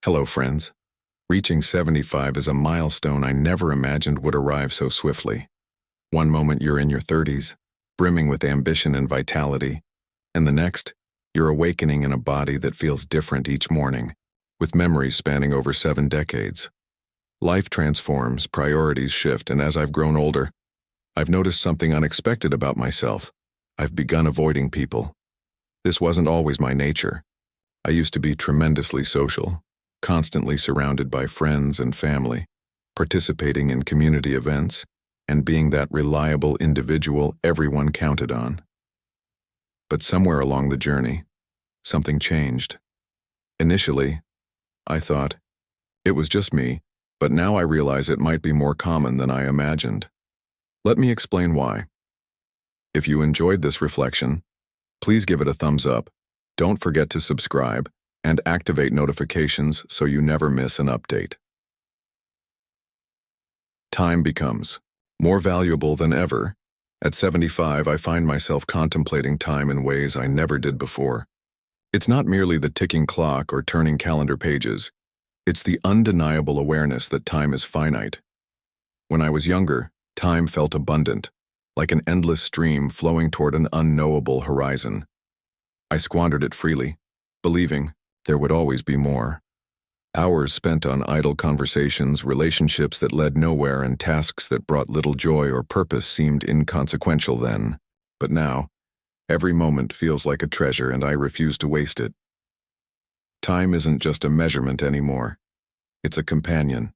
Hello, friends. Reaching 75 is a milestone I never imagined would arrive so swiftly. One moment you're in your 30s, brimming with ambition and vitality, and the next, you're awakening in a body that feels different each morning, with memories spanning over 7 decades. Life transforms, priorities shift, and as I've grown older, I've noticed something unexpected about myself. I've begun avoiding people. This wasn't always my nature. I used to be tremendously social, constantly surrounded by friends and family, participating in community events, and being that reliable individual everyone counted on. But somewhere along the journey, something changed. Initially, I thought, it was just me, but now I realize it might be more common than I imagined. Let me explain why. If you enjoyed this reflection, please give it a thumbs up. Don't forget to subscribe and activate notifications so you never miss an update. Time becomes more valuable than ever. At 75, I find myself contemplating time in ways I never did before. It's not merely the ticking clock or turning calendar pages. It's the undeniable awareness that time is finite. When I was younger, time felt abundant, like an endless stream flowing toward an unknowable horizon. I squandered it freely, believing there would always be more. Hours spent on idle conversations, relationships that led nowhere, and tasks that brought little joy or purpose seemed inconsequential then. But now, every moment feels like a treasure, and I refuse to waste it. Time isn't just a measurement anymore. It's a companion,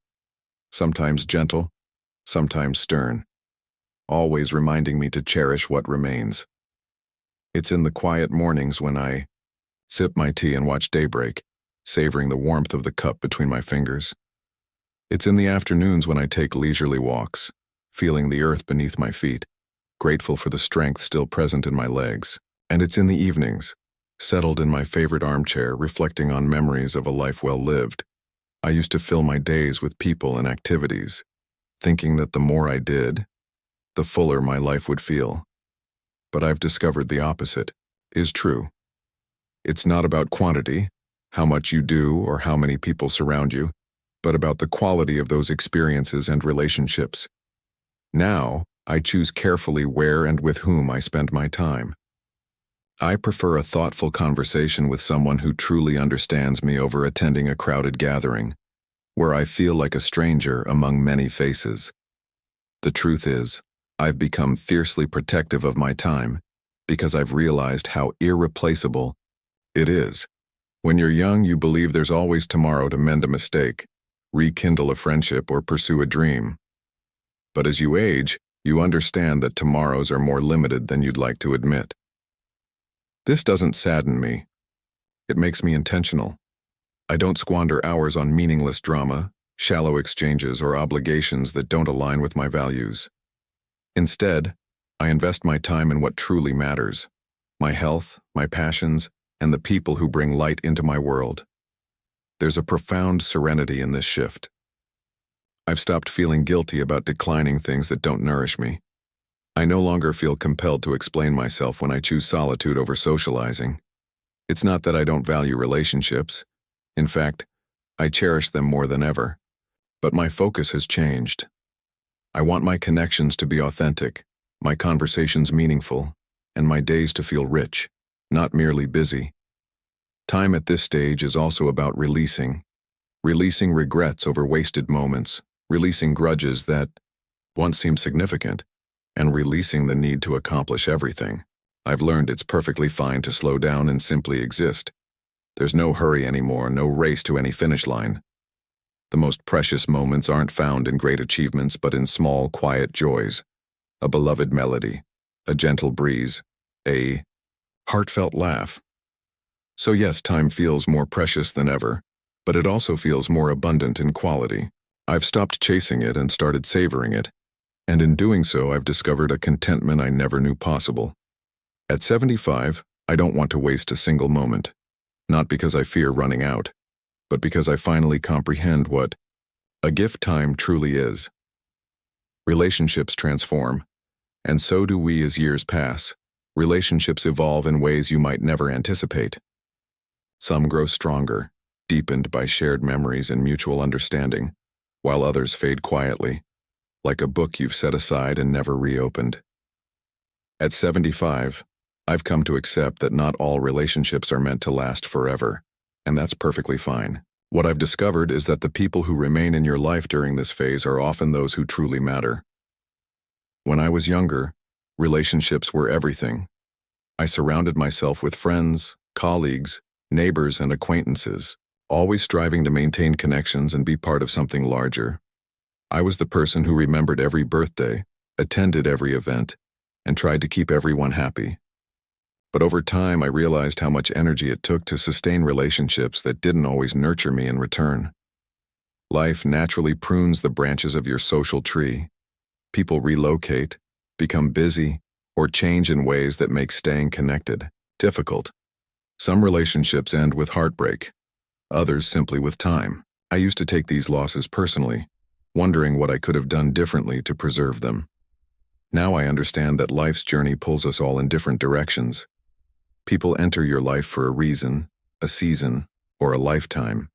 sometimes gentle, sometimes stern, always reminding me to cherish what remains. It's in the quiet mornings when I sip my tea and watch daybreak, savoring the warmth of the cup between my fingers. It's in the afternoons when I take leisurely walks, feeling the earth beneath my feet, grateful for the strength still present in my legs. And it's in the evenings, settled in my favorite armchair, reflecting on memories of a life well lived. I used to fill my days with people and activities, thinking that the more I did, the fuller my life would feel. But I've discovered the opposite is true. It's not about quantity, how much you do or how many people surround you, but about the quality of those experiences and relationships. Now, I choose carefully where and with whom I spend my time. I prefer a thoughtful conversation with someone who truly understands me over attending a crowded gathering, where I feel like a stranger among many faces. The truth is, I've become fiercely protective of my time because I've realized how irreplaceable it is. When you're young, you believe there's always tomorrow to mend a mistake, rekindle a friendship, or pursue a dream. But as you age, you understand that tomorrows are more limited than you'd like to admit. This doesn't sadden me. It makes me intentional. I don't squander hours on meaningless drama, shallow exchanges, or obligations that don't align with my values. Instead, I invest my time in what truly matters: my health, my passions, and the people who bring light into my world. There's a profound serenity in this shift. I've stopped feeling guilty about declining things that don't nourish me. I no longer feel compelled to explain myself when I choose solitude over socializing. It's not that I don't value relationships. In fact, I cherish them more than ever. But my focus has changed. I want my connections to be authentic, my conversations meaningful, and my days to feel rich, not merely busy. Time at this stage is also about releasing regrets over wasted moments, releasing grudges that once seemed significant, and releasing the need to accomplish everything. I've learned it's perfectly fine to slow down and simply exist. There's no hurry anymore, no race to any finish line. The most precious moments aren't found in great achievements, but in small, quiet joys. A beloved melody, a gentle breeze, a heartfelt laugh. So yes, time feels more precious than ever, but it also feels more abundant in quality. I've stopped chasing it and started savoring it, and in doing so, I've discovered a contentment I never knew possible. At 75, I don't want to waste a single moment, not because I fear running out, but because I finally comprehend what a gift time truly is. Relationships transform, and so do we as years pass. Relationships evolve in ways you might never anticipate. Some grow stronger, deepened by shared memories and mutual understanding, while others fade quietly, like a book you've set aside and never reopened. At 75, I've come to accept that not all relationships are meant to last forever, and that's perfectly fine. What I've discovered is that the people who remain in your life during this phase are often those who truly matter. When I was younger, relationships were everything. I surrounded myself with friends, colleagues, neighbors, and acquaintances, always striving to maintain connections and be part of something larger. I was the person who remembered every birthday, attended every event, and tried to keep everyone happy. But over time, I realized how much energy it took to sustain relationships that didn't always nurture me in return. Life naturally prunes the branches of your social tree. People relocate, become busy, or change in ways that make staying connected difficult. Some relationships end with heartbreak, others simply with time. I used to take these losses personally, wondering what I could have done differently to preserve them. Now I understand that life's journey pulls us all in different directions. People enter your life for a reason, a season, or a lifetime,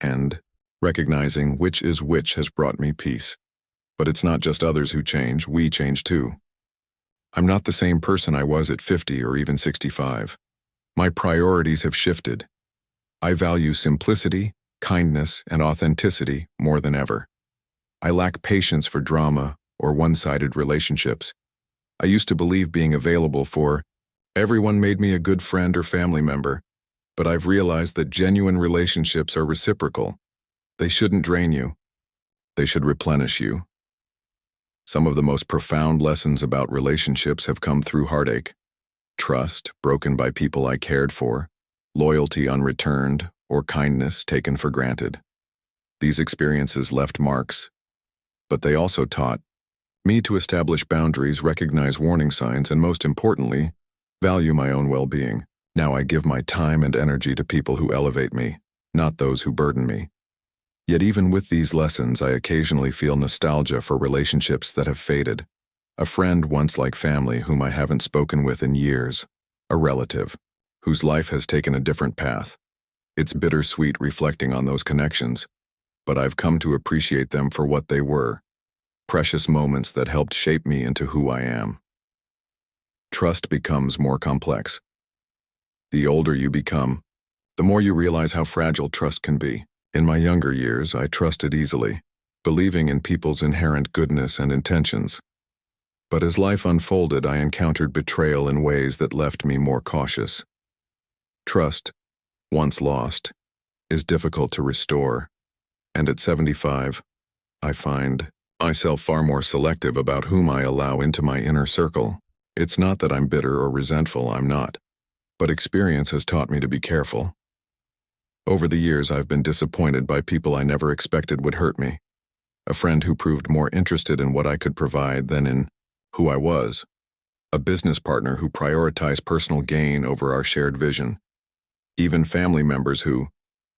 and recognizing which is which has brought me peace. But it's not just others who change, we change too. I'm not the same person I was at 50 or even 65. My priorities have shifted. I value simplicity, kindness, and authenticity more than ever. I lack patience for drama or one-sided relationships. I used to believe being available for everyone made me a good friend or family member, but I've realized that genuine relationships are reciprocal. They shouldn't drain you. They should replenish you. Some of the most profound lessons about relationships have come through heartache. Trust broken by people I cared for, loyalty unreturned, or kindness taken for granted. These experiences left marks, but they also taught me to establish boundaries, recognize warning signs, and most importantly, value my own well-being. Now I give my time and energy to people who elevate me, not those who burden me. Yet even with these lessons, I occasionally feel nostalgia for relationships that have faded. A friend once like family whom I haven't spoken with in years. A relative whose life has taken a different path. It's bittersweet reflecting on those connections, but I've come to appreciate them for what they were. Precious moments that helped shape me into who I am. Trust becomes more complex. The older you become, the more you realize how fragile trust can be. In my younger years, I trusted easily, believing in people's inherent goodness and intentions. But as life unfolded, I encountered betrayal in ways that left me more cautious. Trust, once lost, is difficult to restore, and at 75, I find myself far more selective about whom I allow into my inner circle. It's not that I'm bitter or resentful, I'm not, but experience has taught me to be careful. Over the years, I've been disappointed by people I never expected would hurt me. A friend who proved more interested in what I could provide than in who I was. A business partner who prioritized personal gain over our shared vision. Even family members who,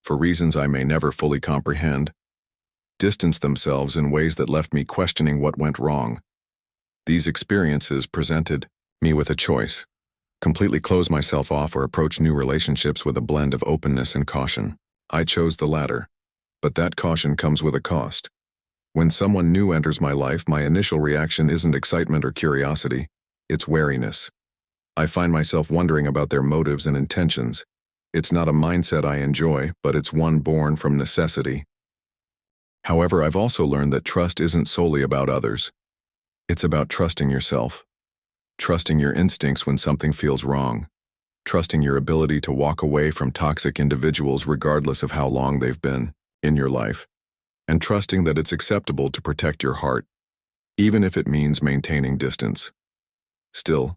for reasons I may never fully comprehend, distanced themselves in ways that left me questioning what went wrong. These experiences presented me with a choice. Completely close myself off or approach new relationships with a blend of openness and caution. I chose the latter, but that caution comes with a cost. When someone new enters my life, my initial reaction isn't excitement or curiosity, it's wariness. I find myself wondering about their motives and intentions. It's not a mindset I enjoy, but it's one born from necessity. However, I've also learned that trust isn't solely about others. It's about trusting yourself. Trusting your instincts when something feels wrong. Trusting your ability to walk away from toxic individuals regardless of how long they've been in your life. And trusting that it's acceptable to protect your heart, even if it means maintaining distance. Still,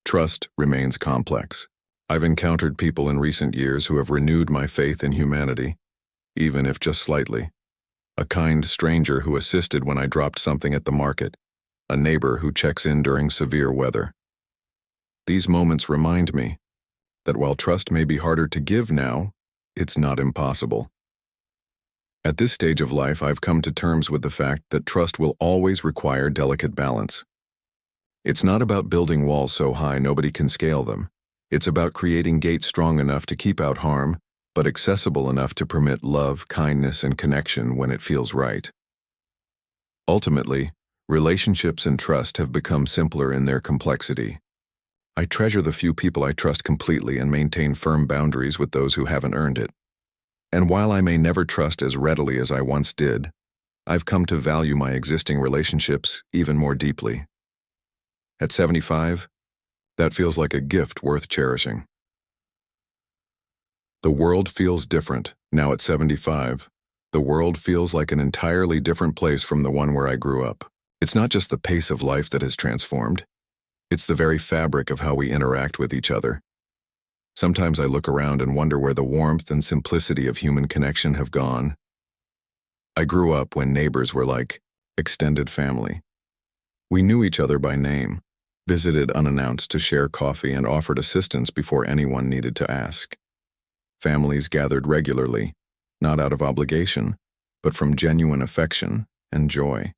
trust remains complex. I've encountered people in recent years who have renewed my faith in humanity, even if just slightly. A kind stranger who assisted when I dropped something at the market. A neighbor who checks in during severe weather. These moments remind me that while trust may be harder to give now, it's not impossible. At this stage of life, I've come to terms with the fact that trust will always require delicate balance. It's not about building walls so high nobody can scale them. It's about creating gates strong enough to keep out harm, but accessible enough to permit love, kindness, and connection when it feels right. Ultimately, relationships and trust have become simpler in their complexity. I treasure the few people I trust completely and maintain firm boundaries with those who haven't earned it. And while I may never trust as readily as I once did, I've come to value my existing relationships even more deeply. At 75, that feels like a gift worth cherishing. The world feels different now at 75. The world feels like an entirely different place from the one where I grew up. It's not just the pace of life that has transformed. It's the very fabric of how we interact with each other. Sometimes I look around and wonder where the warmth and simplicity of human connection have gone. I grew up when neighbors were like extended family. We knew each other by name, visited unannounced to share coffee, and offered assistance before anyone needed to ask. Families gathered regularly, not out of obligation, but from genuine affection and joy.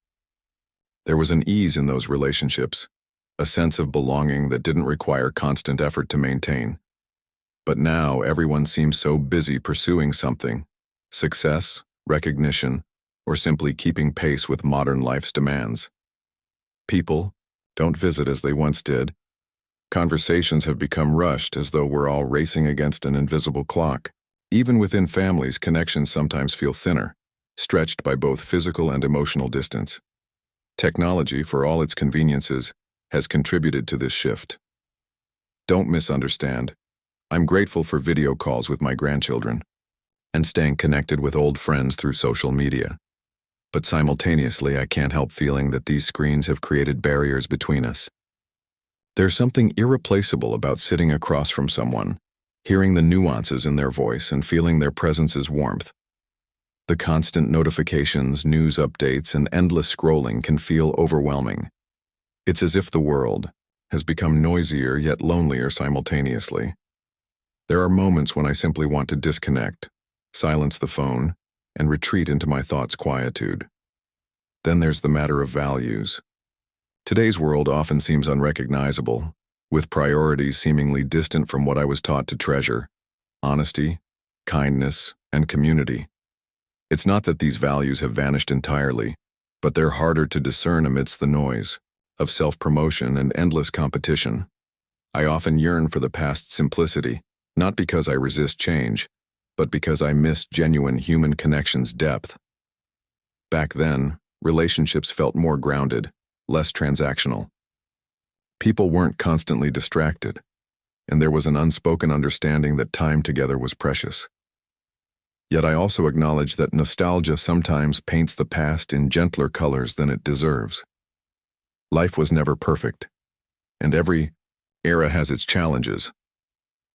There was an ease in those relationships, a sense of belonging that didn't require constant effort to maintain. But now everyone seems so busy pursuing something: success, recognition, or simply keeping pace with modern life's demands. People don't visit as they once did. Conversations have become rushed, as though we're all racing against an invisible clock. Even within families, connections sometimes feel thinner, stretched by both physical and emotional distance. Technology, for all its conveniences, has contributed to this shift. Don't misunderstand. I'm grateful for video calls with my grandchildren and staying connected with old friends through social media. But simultaneously, I can't help feeling that these screens have created barriers between us. There's something irreplaceable about sitting across from someone, hearing the nuances in their voice and feeling their presence's warmth. The constant notifications, news updates, and endless scrolling can feel overwhelming. It's as if the world has become noisier yet lonelier simultaneously. There are moments when I simply want to disconnect, silence the phone, and retreat into my thoughts' quietude. Then there's the matter of values. Today's world often seems unrecognizable, with priorities seemingly distant from what I was taught to treasure: honesty, kindness, and community. It's not that these values have vanished entirely, but they're harder to discern amidst the noise of self-promotion and endless competition. I often yearn for the past's simplicity, not because I resist change, but because I miss genuine human connection's depth. Back then, relationships felt more grounded, less transactional. People weren't constantly distracted, and there was an unspoken understanding that time together was precious. Yet I also acknowledge that nostalgia sometimes paints the past in gentler colors than it deserves. Life was never perfect, and every era has its challenges.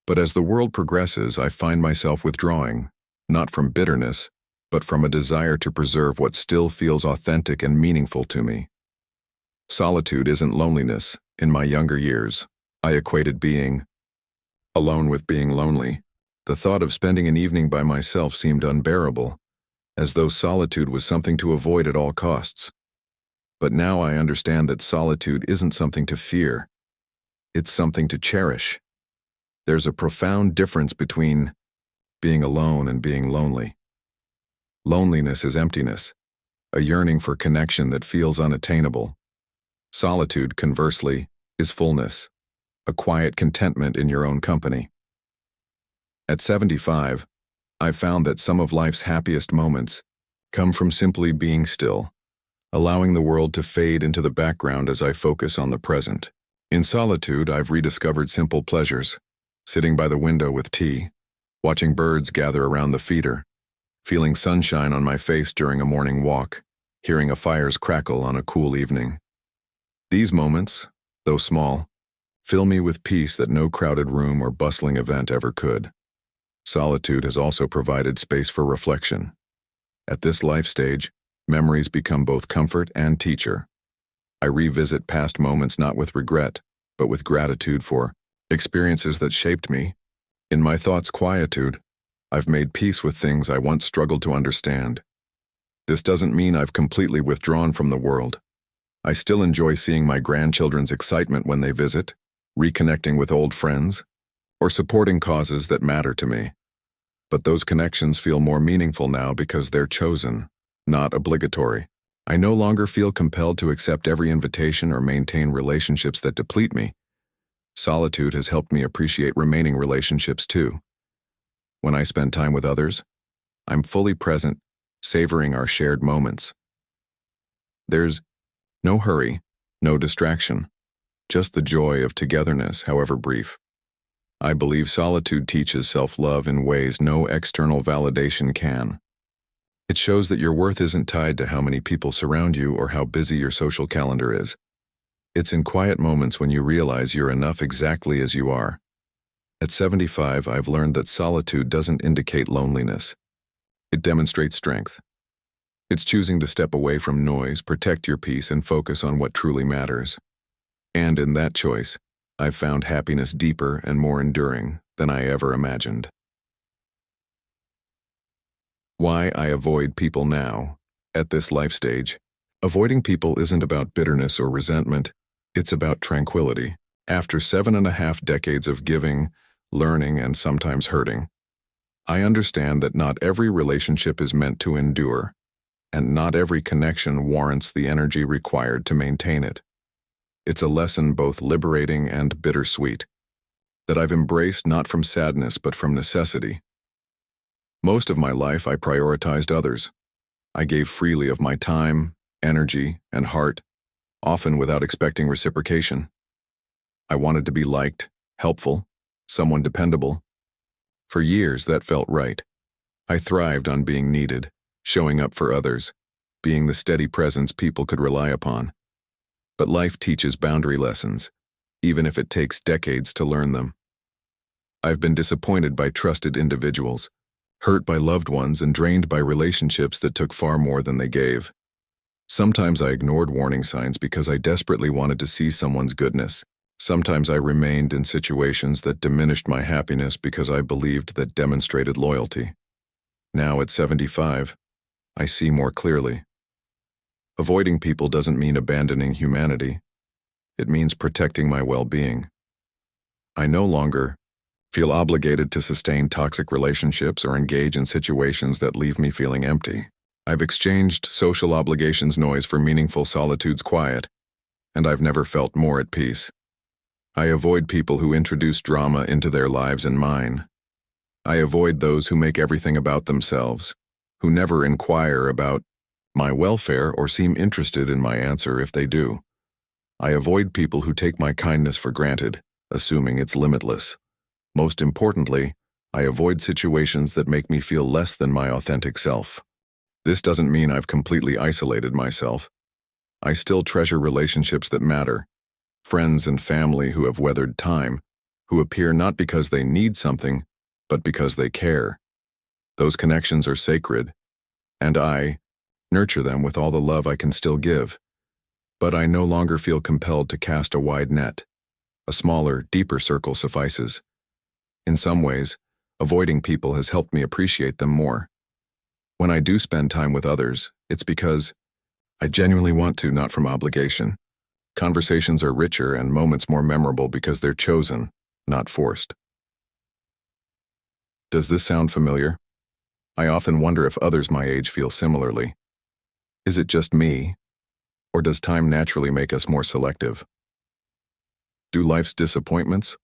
But as the world progresses, I find myself withdrawing, not from bitterness, but from a desire to preserve what still feels authentic and meaningful to me. Solitude isn't loneliness. In my younger years, I equated being alone with being lonely. The thought of spending an evening by myself seemed unbearable, as though solitude was something to avoid at all costs. But now I understand that solitude isn't something to fear. It's something to cherish. There's a profound difference between being alone and being lonely. Loneliness is emptiness, a yearning for connection that feels unattainable. Solitude, conversely, is fullness, a quiet contentment in your own company. At 75, I've found that some of life's happiest moments come from simply being still, allowing the world to fade into the background as I focus on the present. In solitude, I've rediscovered simple pleasures: sitting by the window with tea, watching birds gather around the feeder, feeling sunshine on my face during a morning walk, hearing a fire's crackle on a cool evening. These moments, though small, fill me with peace that no crowded room or bustling event ever could. Solitude has also provided space for reflection. At this life stage, memories become both comfort and teacher. I revisit past moments not with regret, but with gratitude for experiences that shaped me. In my thoughts' quietude, I've made peace with things I once struggled to understand. This doesn't mean I've completely withdrawn from the world. I still enjoy seeing my grandchildren's excitement when they visit, reconnecting with old friends, or supporting causes that matter to me. But those connections feel more meaningful now because they're chosen, not obligatory. I no longer feel compelled to accept every invitation or maintain relationships that deplete me. Solitude has helped me appreciate remaining relationships too. When I spend time with others, I'm fully present, savoring our shared moments. There's no hurry, no distraction, just the joy of togetherness, however brief. I believe solitude teaches self-love in ways no external validation can. It shows that your worth isn't tied to how many people surround you or how busy your social calendar is. It's in quiet moments when you realize you're enough exactly as you are. At 75, I've learned that solitude doesn't indicate loneliness. It demonstrates strength. It's choosing to step away from noise, protect your peace, and focus on what truly matters. And in that choice, I've found happiness deeper and more enduring than I ever imagined. Why I avoid people now, at this life stage. Avoiding people isn't about bitterness or resentment, it's about tranquility. After 7.5 decades of giving, learning, and sometimes hurting, I understand that not every relationship is meant to endure, and not every connection warrants the energy required to maintain it. It's a lesson both liberating and bittersweet, that I've embraced not from sadness but from necessity. Most of my life I prioritized others. I gave freely of my time, energy, and heart, often without expecting reciprocation. I wanted to be liked, helpful, someone dependable. For years that felt right. I thrived on being needed, showing up for others, being the steady presence people could rely upon. But life teaches boundary lessons, even if it takes decades to learn them. I've been disappointed by trusted individuals, hurt by loved ones, and drained by relationships that took far more than they gave. Sometimes I ignored warning signs because I desperately wanted to see someone's goodness. Sometimes I remained in situations that diminished my happiness because I believed that demonstrated loyalty. Now at 75, I see more clearly. Avoiding people doesn't mean abandoning humanity. It means protecting my well-being. I no longer feel obligated to sustain toxic relationships or engage in situations that leave me feeling empty. I've exchanged social obligations noise for meaningful solitude's quiet, and I've never felt more at peace. I avoid people who introduce drama into their lives and mine. I avoid those who make everything about themselves, who never inquire about my welfare or seem interested in my answer if they do. I avoid people who take my kindness for granted, assuming it's limitless. Most importantly, I avoid situations that make me feel less than my authentic self. This doesn't mean I've completely isolated myself. I still treasure relationships that matter, friends and family who have weathered time, who appear not because they need something, but because they care. Those connections are sacred, and I nurture them with all the love I can still give. But I no longer feel compelled to cast a wide net. A smaller, deeper circle suffices. In some ways, avoiding people has helped me appreciate them more. When I do spend time with others, it's because I genuinely want to, not from obligation. Conversations are richer and moments more memorable because they're chosen, not forced. Does this sound familiar? I often wonder if others my age feel similarly. Is it just me, or does time naturally make us more selective? Do life's disappointments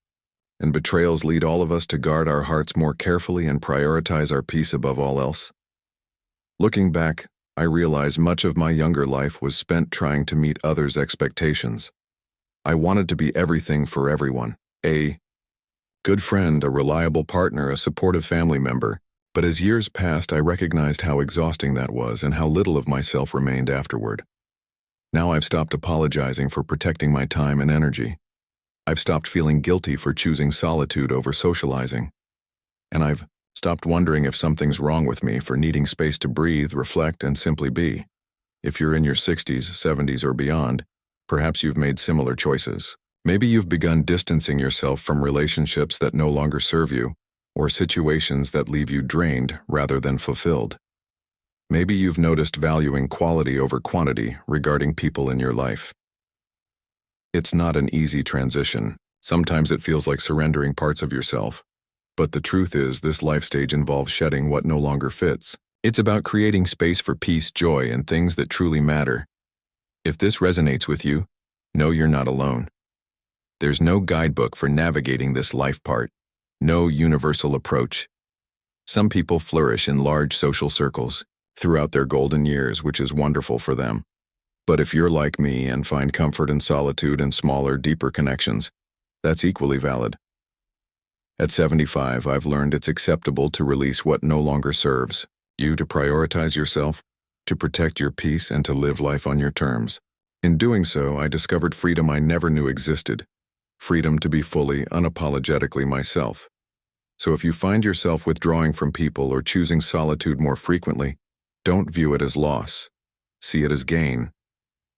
and betrayals lead all of us to guard our hearts more carefully and prioritize our peace above all else? Looking back, I realize much of my younger life was spent trying to meet others' expectations. I wanted to be everything for everyone, a good friend, a reliable partner, a supportive family member. But as years passed, I recognized how exhausting that was and how little of myself remained afterward. Now I've stopped apologizing for protecting my time and energy. I've stopped feeling guilty for choosing solitude over socializing. And I've stopped wondering if something's wrong with me for needing space to breathe, reflect, and simply be. If you're in your 60s, 70s, or beyond, perhaps you've made similar choices. Maybe you've begun distancing yourself from relationships that no longer serve you, or situations that leave you drained rather than fulfilled. Maybe you've noticed valuing quality over quantity regarding people in your life. It's not an easy transition. Sometimes it feels like surrendering parts of yourself. But the truth is, this life stage involves shedding what no longer fits. It's about creating space for peace, joy, and things that truly matter. If this resonates with you, know you're not alone. There's no guidebook for navigating this life part, no universal approach. Some people flourish in large social circles throughout their golden years, which is wonderful for them. But if you're like me and find comfort in solitude and smaller, deeper connections, that's equally valid. At 75, I've learned it's acceptable to release what no longer serves you, to prioritize yourself, to protect your peace, and to live life on your terms. In doing so, I discovered freedom I never knew existed. Freedom to be fully, unapologetically myself. So if you find yourself withdrawing from people or choosing solitude more frequently, don't view it as loss. See it as gain.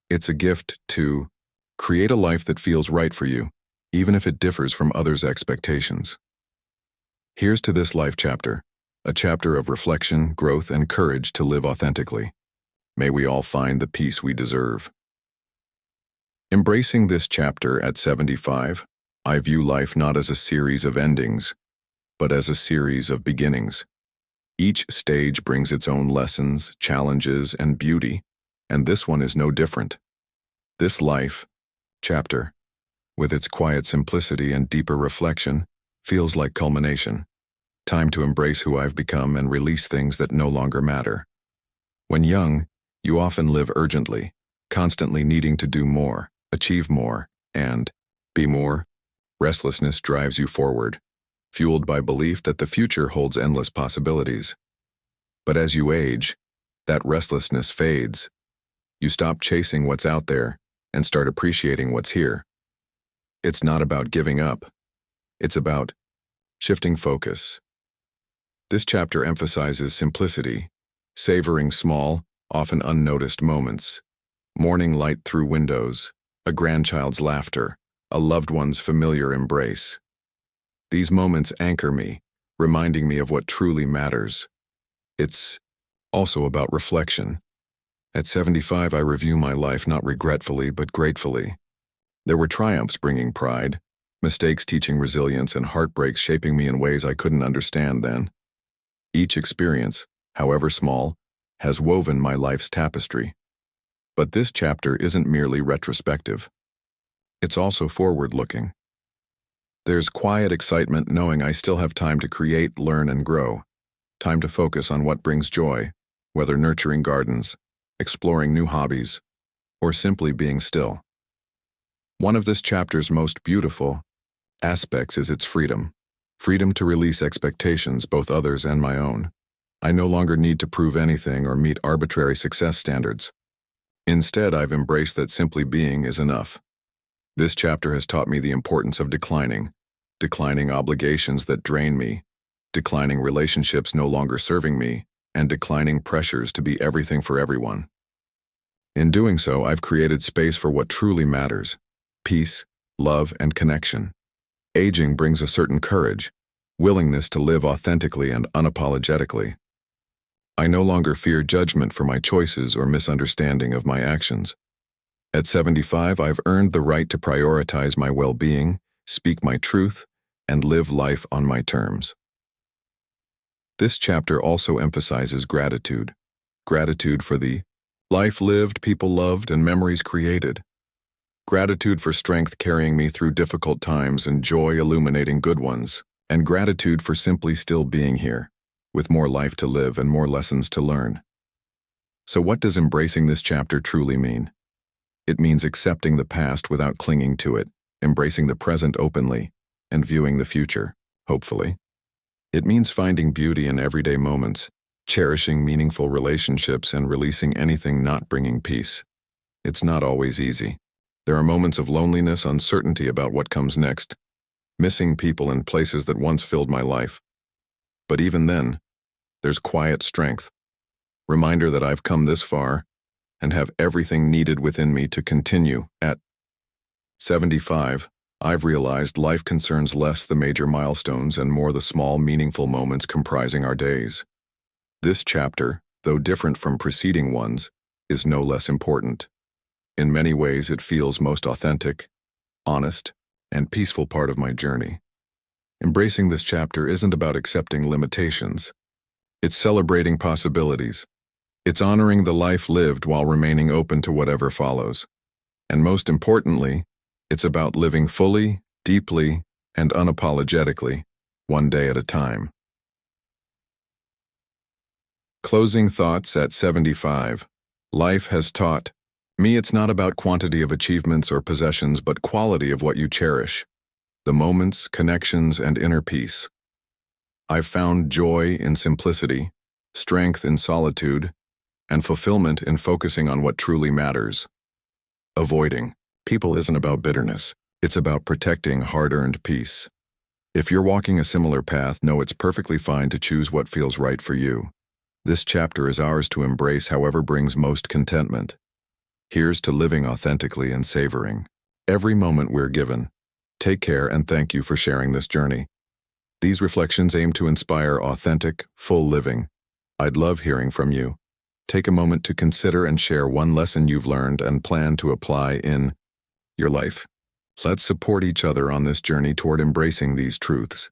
It's a gift to create a life that feels right for you, even if it differs from others' expectations. Here's to this life chapter, a chapter of reflection, growth, and courage to live authentically. May we all find the peace we deserve. Embracing this chapter at 75, I view life not as a series of endings, but as a series of beginnings. Each stage brings its own lessons, challenges, and beauty, and this one is no different. This life chapter, with its quiet simplicity and deeper reflection, feels like culmination. Time to embrace who I've become and release things that no longer matter. When young, you often live urgently, constantly needing to do more, achieve more, and be more. Restlessness drives you forward, fueled by belief that the future holds endless possibilities. But as you age, that restlessness fades. You stop chasing what's out there and start appreciating what's here. It's not about giving up. It's about shifting focus. This chapter emphasizes simplicity, savoring small, often unnoticed moments. Morning light through windows, a grandchild's laughter, a loved one's familiar embrace. These moments anchor me, reminding me of what truly matters. It's also about reflection. At 75, I review my life not regretfully but gratefully. There were triumphs bringing pride, mistakes teaching resilience, and heartbreaks shaping me in ways I couldn't understand then. Each experience, however small, has woven my life's tapestry. But this chapter isn't merely retrospective. It's also forward-looking. There's quiet excitement knowing I still have time to create, learn, and grow. Time to focus on what brings joy, whether nurturing gardens, exploring new hobbies, or simply being still. One of this chapter's most beautiful aspects is its freedom. Freedom to release expectations, both others and my own. I no longer need to prove anything or meet arbitrary success standards. Instead, I've embraced that simply being is enough. This chapter has taught me the importance of declining obligations that drain me, declining relationships no longer serving me, and declining pressures to be everything for everyone. In doing so, I've created space for what truly matters: peace, love, and connection. Aging brings a certain courage, willingness to live authentically and unapologetically. I no longer fear judgment for my choices or misunderstanding of my actions. At 75, I've earned the right to prioritize my well-being, speak my truth, and live life on my terms. This chapter also emphasizes gratitude. Gratitude for the life lived, people loved, and memories created. Gratitude for strength carrying me through difficult times and joy illuminating good ones. And gratitude for simply still being here, with more life to live and more lessons to learn. So what does embracing this chapter truly mean? It means accepting the past without clinging to it, embracing the present openly, and viewing the future, hopefully. It means finding beauty in everyday moments, cherishing meaningful relationships, and releasing anything not bringing peace. It's not always easy. There are moments of loneliness, uncertainty about what comes next, missing people and places that once filled my life. But even then, there's quiet strength, reminder that I've come this far and have everything needed within me to continue. At 75, I've realized life concerns less the major milestones and more the small, meaningful moments comprising our days. This chapter, though different from preceding ones, is no less important. In many ways, it feels most authentic, honest, and peaceful part of my journey. Embracing this chapter isn't about accepting limitations. It's celebrating possibilities. It's honoring the life lived while remaining open to whatever follows. And most importantly, it's about living fully, deeply, and unapologetically, one day at a time. Closing thoughts at 75. Life has taught me it's not about quantity of achievements or possessions, but quality of what you cherish. The moments, connections, and inner peace. I've found joy in simplicity, strength in solitude, and fulfillment in focusing on what truly matters. Avoiding people isn't about bitterness. It's about protecting hard-earned peace. If you're walking a similar path, know it's perfectly fine to choose what feels right for you. This chapter is ours to embrace, however brings most contentment. Here's to living authentically and savoring every moment we're given. Take care, and thank you for sharing this journey. These reflections aim to inspire authentic, full living. I'd love hearing from you. Take a moment to consider and share one lesson you've learned and plan to apply in your life. Let's support each other on this journey toward embracing these truths.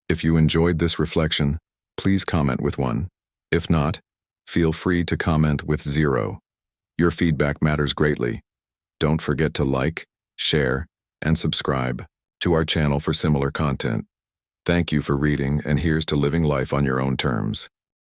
If you enjoyed this reflection, please comment with 1. If not, feel free to comment with 0. Your feedback matters greatly. Don't forget to like, share, and subscribe to our channel for similar content. Thank you for reading, and here's to living life on your own terms.